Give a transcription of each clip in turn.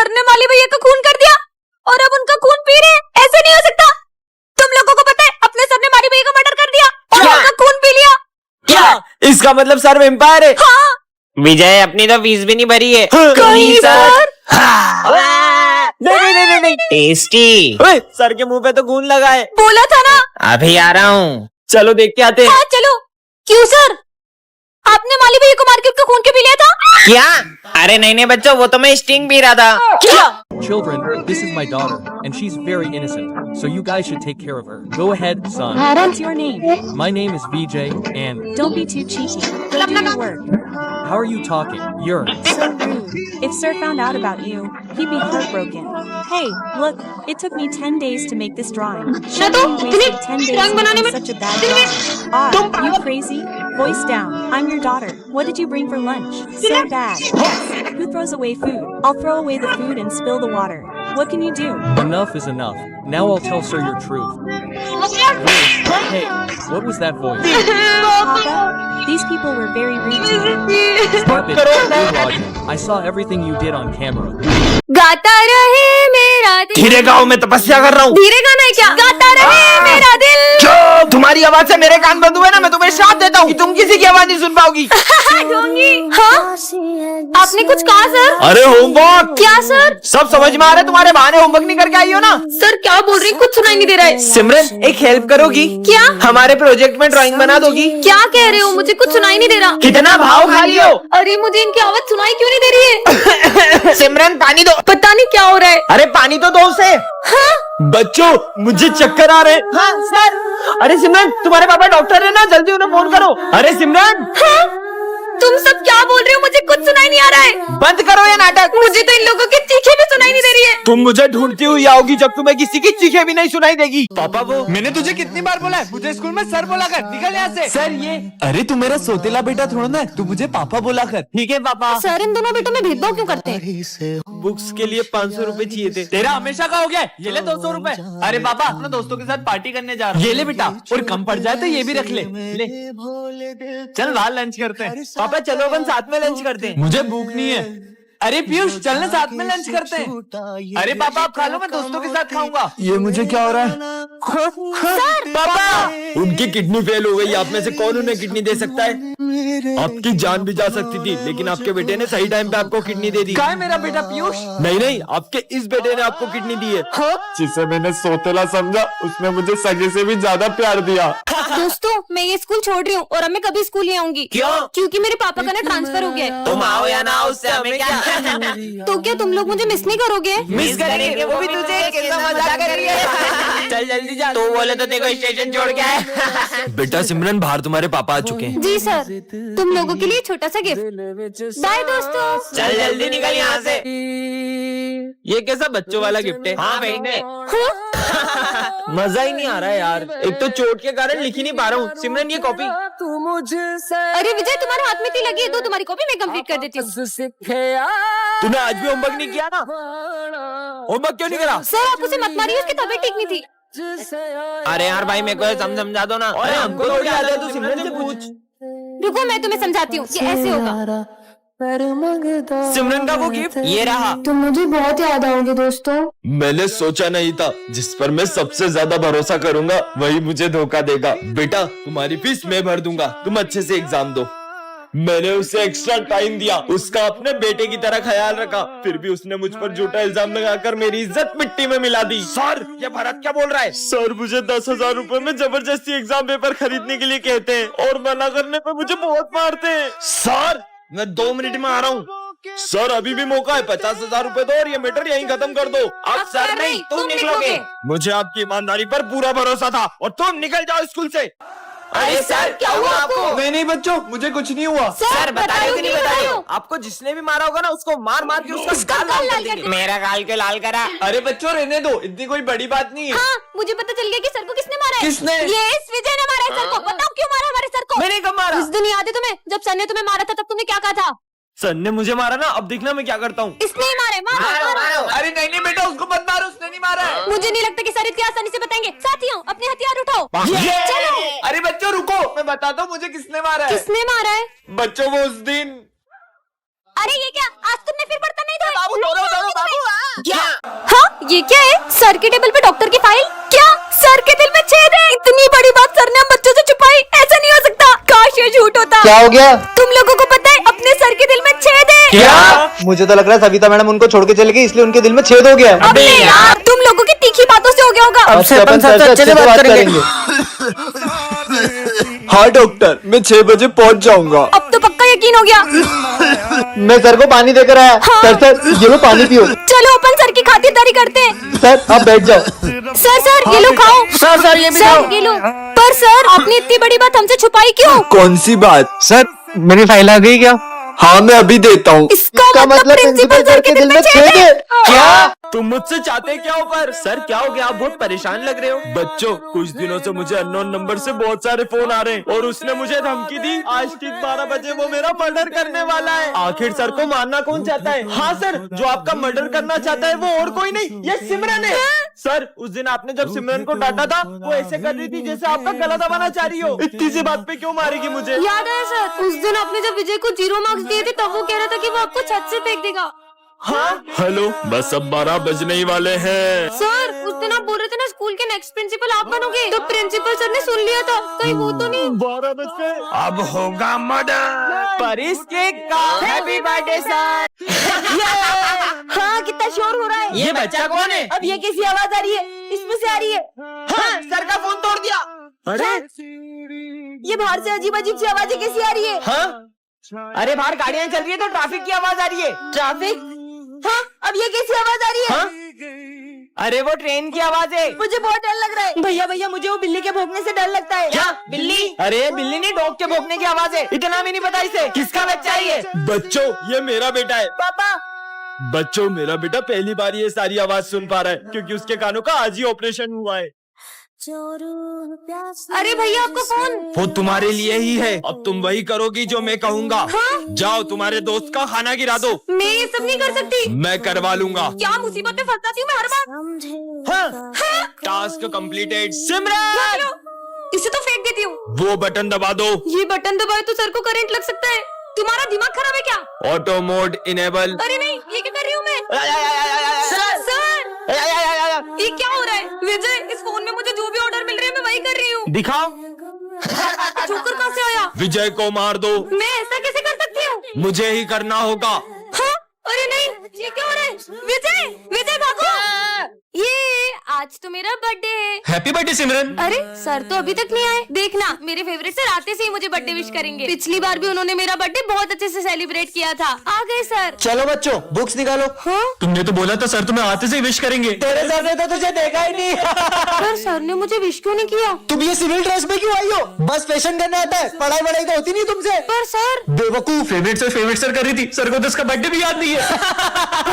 Sir ने माली भैया का खून कर दिया और अब उनका खून पी रहे हैं। ऐसे नहीं हो सकता। तुम लोगों को पता है अपने सर ने माली भैया का मर्डर कर दिया और उनका खून पी लिया। क्या इसका मतलब सर वेम्पायर है? हाँ। विजय अपनी तो फीस भी नहीं भरी है। कहीं सर। नहीं। टेस्टी। ओए, सर के मुंह पे तो खून लगा है। बोला था ना। अभी आ रहा हूँ। चलो देख के आते हैं। हाँ चलो। क्यों सर? आपने माली भैया को मार के उसका खून क्यों पी लिया था? क्या? अरे नहीं बच्चों, वो तो मैं स्टिंग पी रहा था। क्या? Children, this is my daughter, and she's very innocent, so you guys should take care of her. Go ahead, son. What's your name? My name is VJ, and Don't be too cheeky. Go do your work. how are you talking? You're... So rude. If Sir found out about you, he'd be heartbroken. Hey, look, it took me 10 days to make this drawing. Shouldn't you wasted 10 days making such a bad drawing? Ah, you crazy? Voice down. I'm your daughter. What did you bring for lunch? So bad. Yes. Who throws away food? I'll throw away the food and spill the water. What can you do? Enough is enough. Now I'll tell Sir your truth. Hey, what was that voice? Papa, these people were very rude to me. Stop it, you're logic. I saw everything you did on camera. गाता रहे मेरा दिल। धीरे गाओ, मैं तपस्या कर रहा हूँ। धीरे गाना है क्या? गाता रहे मेरा दिल। चुप! तुम्हारी आवाज से मेरे कान बंद हुए ना, मैं तुम्हें श्राप देता हूँ कि तुम किसी की आवाज नहीं सुन पाओगी। हाँ? आपने कुछ कहा सर? अरे होमवर्क। क्या सर? सब समझ में आ रहा है, तुम्हारे बहाने होमवर्क नहीं करके आई हो ना। सर क्या बोल रही? कुछ सुनाई नहीं दे रहा है। सिमरन, एक हेल्प करोगी? क्या? हमारे प्रोजेक्ट में ड्राइंग बना दोगी? क्या कह रहे हो? मुझे कुछ सुनाई नहीं दे रहा। कितना भाव खाली हो? अरे मुझे इनकी आवाज सुनाई क्यों नहीं दे रही है? सिमरन पानी दो। पता नहीं क्या हो रहा है। अरे पानी तो दो उसे। हाँ? बच्चों, मुझे चक्कर आ रहे हैं। हाँ सर। अरे सिमरन, तुम्हारे पापा डॉक्टर है ना, जल्दी उन्हें फोन करो। अरे सिमरन। हाँ? तुम सब क्या बोल रहे हो? मुझे कुछ सुनाई नहीं आ रहा है। बंद करो ये नाटक। मुझे तो इन लोगों की चीखें भी सुनाई नहीं दे रही है। तुम मुझे ढूंढती हुई आओगी जब तुम्हें किसी की चीखें भी नहीं सुनाई देगी। पापा वो मैंने तुझे कितनी बार बोला है, मुझे स्कूल में सर बोला कर, निकल यहाँ से। सर ये अरे तू मेरा सोतेला बेटा थोड़ा ना है, तू मुझे पापा बोला कर। ठीक है पापा। सर इन दोनों बेटों में भेदभाव क्यों करते हैं? बुक्स के लिए 500 रुपए चाहिए थे। तेरा हमेशा का हो गया, ये ले 200 रुपए। अरे पापा, अपने दोस्तों के साथ पार्टी करने जा रहा हूँ। ये ले बेटा, और कम पड़ जाए तो ये भी रख ले। चल बाहर लंच करते हैं। पापा चलो अपन साथ में लंच करते हैं। मुझे भूख नहीं है। अरे पीयूष, चलना साथ में लंच करते हैं। अरे पापा आप खा लो, मैं दोस्तों के साथ खाऊंगा। ये मुझे क्या हो रहा है? पापा उनकी किडनी फेल हो गई, आप में से कौन उन्हें किडनी दे सकता है? आपकी जान भी जा सकती थी, लेकिन आपके बेटे ने सही टाइम पे आपको किडनी दे दी। क्या है मेरा बेटा पीयूष? नहीं, आपके इस बेटे ने आपको किडनी दी है। जिसे मैंने सोतेला समझा, उसने मुझे सगे से भी ज्यादा प्यार दिया। दोस्तों मैं ये स्कूल छोड़ रही हूँ और अब मैं कभी स्कूल नहीं आऊंगी। क्यों? क्योंकि मेरे पापा का ना ट्रांसफर हो गया है। तुम आओ या ना आओ, उससे हमें क्या? तो क्या तुम लोग मुझे मिस नहीं करोगे? मिस करेंगे, वो भी तुझे कैसा मजाक कर रही है। चल जल्दी जा। तो बोले तो देखो स्टेशन छोड़ के आए। बेटा सिमरन, बाहर तुम्हारे पापा आ चुके हैं। जी सर, तुम लोगों के लिए छोटा सा गिफ्ट। बाय दोस्तों। चल जल्दी निकल यहाँ से। ये कैसा बच्चों वाला गिफ्ट है? हाँ बेटे। मजा ही नहीं आ रहा है यार, एक तो चोट के कारण लिख ही नहीं पा रहा हूँ। सिमरन ये कॉपी। अरे विजय तुम्हारे हाथ में इतनी लगी है, तो तुम्हारी कॉपी मैं कंप्लीट कर देती हूँ। तूने आज भी होमवर्क नहीं किया ना? होमवर्क क्यों नहीं करा? सर आप उसे मत मारिए, उसकी तबीयत ठीक नहीं थी। अरे यार भाई, मेरे को समझा दो ना। अरे हमको थोड़ी आता है, तू सिमरन से पूछ। रुको मैं तुम्हें समझाती हूँ, ये ऐसे होगा। सिमरन का वो गिफ्ट ये रहा। तुम मुझे बहुत याद आओगे दोस्तों। मैंने सोचा नहीं था, जिस पर मैं सबसे ज्यादा भरोसा करूंगा वही मुझे धोखा देगा। बेटा तुम्हारी फीस मैं भर दूंगा, तुम अच्छे से एग्जाम दो। मैंने उसे एक्स्ट्रा टाइम दिया, उसका अपने बेटे की तरह ख्याल रखा, फिर भी उसने मुझ पर झूठा इल्जाम लगाकर मेरी इज्जत मिट्टी में मिला दी। सर ये भरत क्या बोल रहा है? सर मुझे 10,000 रुपए में जबरदस्ती एग्जाम पेपर खरीदने के लिए कहते हैं और मना करने पर मुझे बहुत मारते हैं। सर मैं 2 मिनट में आ रहा हूँ। सर अभी भी मौका है, 50,000 रुपए दो और ये मैटर यहीं खत्म कर दो। अब सर नहीं, तुम निकलोगे। मुझे आपकी ईमानदारी पर पूरा भरोसा था और तुम निकल जाओ स्कूल से। अरे सर क्या हुआ आपको? नहीं बच्चों, मुझे कुछ नहीं हुआ। सर बताओ कि नहीं बताओ? आपको जिसने भी मारा होगा ना, उसको मार मार के उसका गाल लाल कर देंगे। मेरा गाल के लाल करा। अरे बच्चों रहने दो, इतनी कोई बड़ी बात नहीं है। हाँ मुझे पता चल गया कि सर को किसने मारा है। किसने? ये इस विजय ने मारा है सर को। बताओ क्यों मारा हमारे सर को? मैंने कब मारा? उस दिन याद है तुम्हें जब सर ने तुम्हें मारा था, तब तुमने क्या कहा था? सर ने मुझे मारा ना, अब देखना मैं क्या करता हूँ। इसने ही मारे। मारो। अरे नहीं बेटा, उसको मत मारो, उसने नहीं मारा है। मुझे नहीं लगता कि सर इतनी आसानी से बताएंगे। साथियों अपने हथियार उठाओ। चलो। अरे बच्चों रुको, मैं बताता हूँ मुझे किसने मारा है। किसने मारा है? बच्चों वो उस दिन। अरे ये क्या, आज तुमने फिर बर्तन नहीं धोए? बाबू ये क्या है? सर के टेबल पे डॉक्टर की फाइल। क्या सर के दिल में छेद है? इतनी बड़ी बात सर ने हम बच्चों से छुपाई। ऐसा नहीं हो सकता। काश ये झूठ होता। क्या हो गया? तुम लोगों को पता है अपने सर के दिल में छेद है। क्या? मुझे तो लग रहा है सविता मैडम उनको छोड़ के चले गई, इसलिए उनके दिल में छेद हो गया है। अबे यार, तुम लोगों की तीखी बातों से हो गया होगा। अब से अपन सर से अच्छे से बात करेंगे। हाँ डॉक्टर, मैं 6 बजे पहुंच जाऊंगा। अब तो पक्का यकीन हो गया। मैं सर को पानी देकर आया। हाँ। सर ये लो पानी पियो। चलो अपन सर की खातिरदारी करते हैं। सर आप बैठ जाओ। सर ये लो खाओ। सर ये भी खाओ। सर ये लो। पर सर आपने इतनी बड़ी बात हमसे छुपाई क्यों? कौन सी बात? सर मेरी फाइल आ गई क्या? हाँ मैं अभी देता हूँ। इसका मतलब प्रिंसिपल सर के दिल में छेद है। क्या तुम मुझसे चाहते क्या हो? पर सर क्या हो गया? आप बहुत परेशान लग रहे हो। बच्चों, कुछ दिनों से मुझे अननोन नंबर से बहुत सारे फोन आ रहे हैं और उसने मुझे धमकी दी, आज ठीक 12 बजे वो मेरा मर्डर करने वाला है। आखिर सर को मारना कौन चाहता है? हाँ सर, जो आपका मर्डर करना चाहता है वो और कोई नहीं, ये सिमरन है। सर उस दिन आपने जब सिमरन को डांटा था, वो ऐसे कर रही थी जैसे आपका गला दबाना चाह रही हो। इतनी सी बात पे क्यों मारेगी मुझे? याद है सर, उस दिन आपने जब विजय को 0 मार्क्स दिए थे तब वो कह रहा था कि वो आपको छत से फेंक देगा। हाँ हेलो, बस अब 12 बजने ही वाले हैं। सर उस दिन आप बोल रहे थे ना स्कूल के नेक्स्ट प्रिंसिपल आप बनोगे, तो प्रिंसिपल सर ने सुन लिया था। कहीं वो तो नहीं? 12 बज गए, अब होगा मर्डर। पर इस केक का हैप्पी बर्थडे सर। हाँ कितना शोर हो रहा है। ये बच्चा कौन है? अब ये कैसी आवाज आ रही है? इसमें से आ रही है। हाँ, सर का फोन तोड़ दिया। अरे ये बाहर से अजीब अजीब सी आवाजें कैसी आ रही है? हाँ, अरे बाहर गाड़ियां चल रही है तो ट्रैफिक की आवाज आ रही है। ट्रैफिक? हाँ अब ये कैसी आवाज आ रही है? हाँ? अरे वो ट्रेन की आवाज है। मुझे बहुत डर लग रहा है। भैया मुझे वो बिल्ली के भौंकने से डर लगता है। क्या बिल्ली? अरे बिल्ली नहीं, डॉग के भौंकने की आवाज है। इतना भी नहीं पता इसे। किसका बच्चा है ये? बच्चों, ये मेरा बेटा है। पापा बच्चों, मेरा बेटा पहली बार ये सारी आवाज सुन पा रहा है क्योंकि उसके कानों का आज ही ऑपरेशन हुआ है। अरे भैया आपको फोन। वो तुम्हारे लिए ही है। अब तुम वही करोगी जो मैं कहूँगा। हाँ? जाओ तुम्हारे दोस्त का खाना गिरा दो। मैं ये सब नहीं कर सकती। मैं करवा लूंगा। क्या मुसीबत में फंस जाती हूँ मैं हर बार। हाँ? Task completed. सिमरन, इसे तो फेंक देती हूँ। वो बटन दबा दो। ये बटन दबाए तो सर को करंट लग सकता है। तुम्हारा दिमाग खराब है क्या? Auto mode enable. अरे नहीं, ये क्या कर रही हूँ मैं? सर ये क्या हो रहा है? विजय, इस फोन में मुझे जो भी ऑर्डर मिल रहे हैं मैं वही कर रही हूँ। दिखाओ। जोकर कहाँ से आया? विजय को मार दो। मैं ऐसा कैसे कर सकती हूँ? मुझे ही करना होगा। हाँ? अरे नहीं, ये क्या हो रहा है? विजय भागो। ये आज तो मेरा बर्थडे है। हैप्पी बर्थडे सिमरन। अरे सर तो अभी तक नहीं आए। देखना, मेरे फेवरेट सर आते से ही मुझे बर्थडे विश करेंगे। पिछली बार भी उन्होंने मेरा बर्थडे बहुत अच्छे से सेलिब्रेट किया था। आ गए सर। चलो बच्चों बुक्स निकालो। हाँ? तुमने तो बोला था सर तुम्हें आते से विश करेंगे। तेरे सर ने तो तुझे देखा ही नहीं। पर सर ने मुझे विश क्यों नहीं किया? तुम ये सिविल ड्रेस में क्यों आई हो? बस फैशन करने आता है, पढ़ाई वढ़ाई तो होती नहीं तुमसे। पर सर बेवकूफ, फेवरेट सर कर रही थी। सर को तो उसका बर्थडे भी याद नहीं है।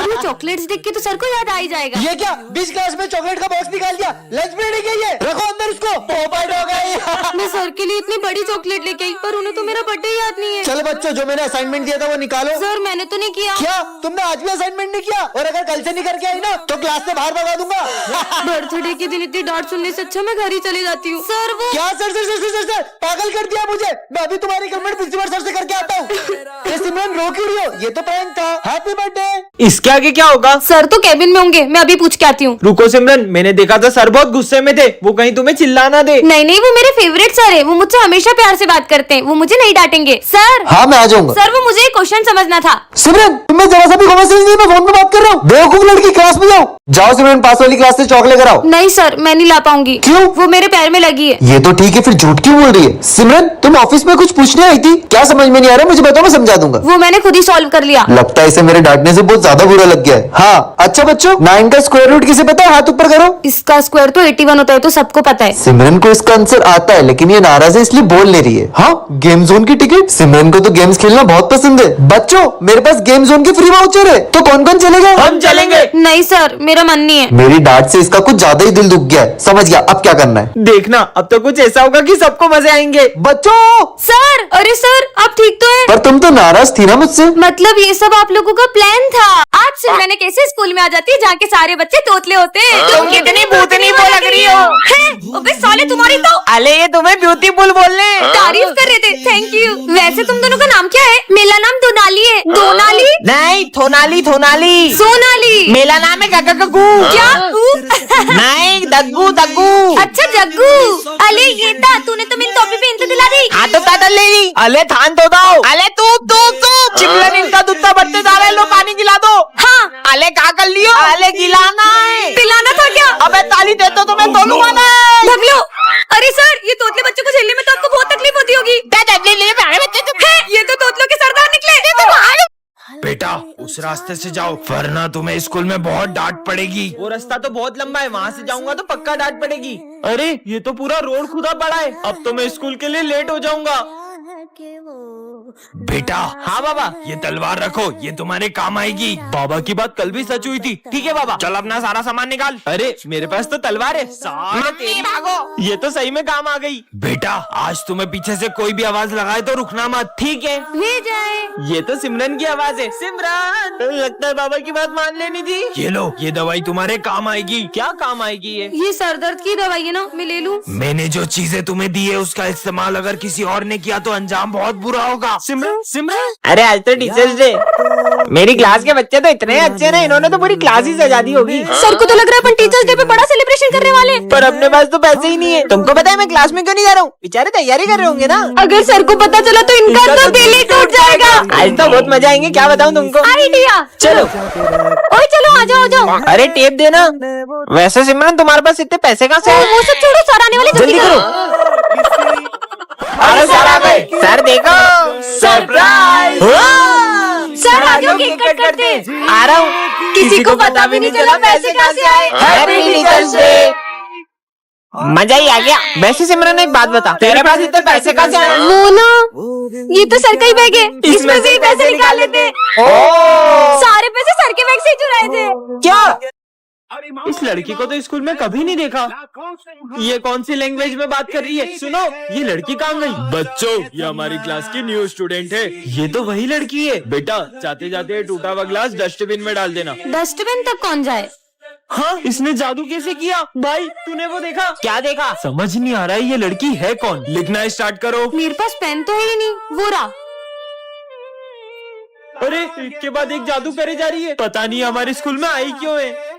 ये चॉकलेट्स देख के तो सर को याद आ ही जाएगा। ये क्या 20 क्लास में चॉकलेट का बॉक्स निकाल दिया? लंच ब्रेक है ये, रखो अंदर इसको। पोपाइट हो गई। मैं सर के लिए इतनी बड़ी चॉकलेट लेके आई पर उन्हें तो मेरा बर्थडे याद नहीं है। चलो बच्चों, जो मैंने असाइनमेंट दिया था वो निकालो। सर मैंने तो नहीं किया। क्या तुमने आज भी असाइनमेंट नहीं किया? और अगर कल से नहीं करके आई ना तो क्लास से बाहर भगा दूंगा। बर्थडे के दिन इतनी डांट सुनने से अच्छा मैं घर ही चली जाती हूँ। सर वो क्या सर पागल कर दिया मुझे। मैं अभी तुम्हारी कमेंट प्रिंसिपल सर से करके आता हूँ। ये सिमरन रो क्यों रही हो? ये तो प्रैंक था। Happy birthday. इसके आगे क्या होगा? सर तो कैबिन में होंगे, मैं अभी पूछ के आती हूँ। रुको सिमरन, मैंने देखा था सर बहुत गुस्से में थे। वो कहीं तुम्हें चिल्लाना दे। नहीं वो मेरे फेवरेट सर है। वो मुझसे हमेशा प्यार से बात करते हैं। वो मुझे नहीं डांटेंगे। सर हाँ मैं आ जाऊंगा। सर वो मुझे एक क्वेश्चन समझना था। सिमरन तुम्हें जरा सा भी कॉमन सेंस नहीं है? मैं फोन पे बात कर रहा हूँ। बेवकूफ लड़की, क्लास में जाओ। जाओ सिमरन, पास वाली क्लास से चॉकलेट कराओ। नहीं सर मैं नहीं ला पाऊंगी। क्यों? वो मेरे पैर में लगी है। ये तो ठीक है, फिर झूठ क्यों बोल रही है? सिमरन तुम ऑफिस में कुछ पूछने आई थी? क्या समझ में नहीं आ रहा? मुझे बताओ, मैं समझा दूंगा। वो मैंने खुद ही सॉल्व कर लिया। लगता है इसे मेरे डांटने से बहुत ज्यादा बुरा लग गया है। हाँ अच्छा बच्चों, 9 का स्क्वायर रूट किसे पता है? हाथ ऊपर करो। इसका स्क्वायर तो 81 होता है, तो सबको पता है। सिमरन को इसका आंसर आता है लेकिन ये नाराज है इसलिए बोल ले रही है। हाँ गेम जोन की टिकट। सिमरन को तो गेम्स खेलना बहुत पसंद है। बच्चों मेरे पास गेम जोन की फ्री वाउचर है, तो कौन कौन चलेगा? हम चलेंगे। नहीं सर मेरा मन नहीं है। मेरी डांट से इसका कुछ ज्यादा ही दिल दुख गया है। समझ गया, अब क्या करना है? देखना, अब तो कुछ ऐसा होगा कि सबको मजे आएंगे। बच्चों सर अरे सर आप ठीक तो हैं? पर तुम तो नाराज थी ना मुझसे। मतलब ये सब आप लोगों का प्लान था। आज से मैंने कैसे स्कूल में आ जाती है जहाँ के सारे बच्चे तोतले होते हैं। तुम कितनी भूतनी वो लग रही हो। हैं? अबे साले तुम्हारी तो अले ये तुम्हें ब्यूटीफुल बोलने। तारीफ कर रहे थे। Thank you. वैसे तुम दोनों का नाम क्या है? मेरा नाम दोनाली है। दोनाली? नहीं, थोनाली। सोनाली। मनाली। मेरा नाम है गग्गू। क्या नहीं, दग्गू दग्गू। अच्छा जग्गू। अले ये था, तूने तो मेरी टोपी पहन के दिला दी। हाँ तो पैदल ले ली। अले थान तो दो। अले तू चिमलन इनका दूध तो बढ़ते जा रहा है, लो पानी गिला दो। हाँ अले क्या कर लियो? अले गिलाना है। पिलाना था क्या? अबे ताली दे तो तुम्हें तोलूंगा ना। ढगलो। अरे सर, ये तोतले बच्चों को झेलने में तो आपको बहुत तकलीफ होती होगी। ये तो तोतलों के सरदार निकले। बेटा उस रास्ते से जाओ, वरना तुम्हें स्कूल में बहुत डांट पड़ेगी। वो रास्ता तो बहुत लंबा है, वहाँ से जाऊंगा तो पक्का डांट पड़ेगी। अरे ये तो पूरा रोड खुदा पड़ा है, अब तो मैं स्कूल के लिए लेट हो जाऊंगा। बेटा। हाँ बाबा, ये तलवार रखो, ये तुम्हारे काम आएगी। बाबा की बात कल भी सच हुई थी। ठीक है बाबा, चल अपना सारा सामान निकाल। अरे मेरे पास तो तलवार है। भागो। ये तो सही में काम आ गई। बेटा आज तुम्हें पीछे से कोई भी आवाज लगाए तो रुकना मत, ठीक है? ले जाए। ये तो सिमरन की आवाज है। सिमरन, लगता है बाबा की बात मान लेनी थी। ये लो, ये दवाई तुम्हारे काम आएगी। क्या काम आएगी ये सर दर्द की दवाई है ना, मैं ले लूं? मैंने जो चीजें तुम्हें दी है उसका इस्तेमाल अगर किसी और ने किया तो अंजाम बहुत बुरा होगा। सिमरन सिमरन। अरे आज तो टीचर्स डे। मेरी क्लास के बच्चे तो इतने अच्छे ना, इन्होंने तो पूरी क्लास ही सजा दी होगी। सर को तो लग रहा है अपन टीचर्स डे पे बड़ा सेलिब्रेशन करने वाले। पर अपने पास तो पैसे ही नहीं है। तुमको पता है मैं क्लास में क्यों नहीं जा रहा हूँ? बेचारे तैयारी कर रहे होंगे ना। अगर सर को पता चला तो इनका तो दिल ही टूट जाएगा। आज तो बहुत मजा आएंगे, क्या बताऊँ तुमको। आइडिया। चलो। ओए चलो, आ जाओ। अरे टेप देना। वैसे सिमरन तुम्हारे पास इतने पैसे कहाँ से आए? वो सब छोड़ो, सर आने वाले, जल्दी करो। अरे सर आ गए। सर देखो, सरप्राइज। सर आ जाओ, केक कट करते। आ रहा हूँ। किसी को पता भी नहीं चला पैसे कहाँ से आए। Happy teachers day. मजा ही आ गया। वैसे सिमरन एक बात बता, तेरे पास इतने पैसे कहाँ से आए? मोना, ये तो सर का ही बैग है, इसमें से ही पैसे निकाल लेते। सारे पैसे सर के बैग से ही चुराए थे। क्या? इस लड़की को तो स्कूल में कभी नहीं देखा। ये कौन सी लैंग्वेज में बात कर रही है? सुनो, ये लड़की कहाँ गई? बच्चों, ये हमारी क्लास की न्यू स्टूडेंट है। ये तो वही लड़की है। बेटा जाते जाते टूटा हुआ ग्लास डस्टबिन में डाल देना। डस्टबिन तक कौन जाए? हाँ, इसने जादू कैसे किया? भाई तूने वो देखा? क्या देखा? समझ नहीं आ रहा है ये लड़की है कौन। लिखना स्टार्ट करो। मेरे पास पेन तो है ही नहीं, वो रहा। अरे एक के बाद एक जादू करे जा रही है। पता नहीं हमारे स्कूल में आई क्यों है।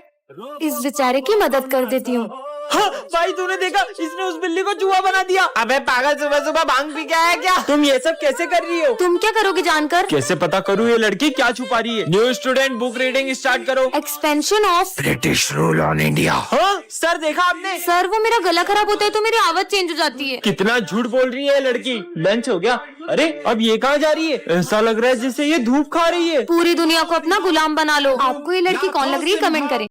इस बेचारे की मदद कर देती हूँ। हाँ, भाई तूने देखा, इसने उस बिल्ली को चूहा बना दिया। अबे पागल, सुबह सुबह भांग पी के आया क्या? तुम ये सब कैसे कर रही हो? तुम क्या करोगे जानकर? कैसे पता करूँ ये लड़की क्या छुपा रही है? New student, book reading start करो। Expansion of. British rule on India. हाँ सर, देखा आपने? सर वो मेरा गला खराब होता है तो मेरी आवाज चेंज हो जाती है। कितना झूठ बोल रही है लड़की। लंच हो गया? अरे अब ये कहाँ जा रही है? ऐसा लग रहा है जैसे ये धूप खा रही है। पूरी दुनिया को अपना गुलाम बना लो। आपको ये लड़की कौन लग रही है, कमेंट करें।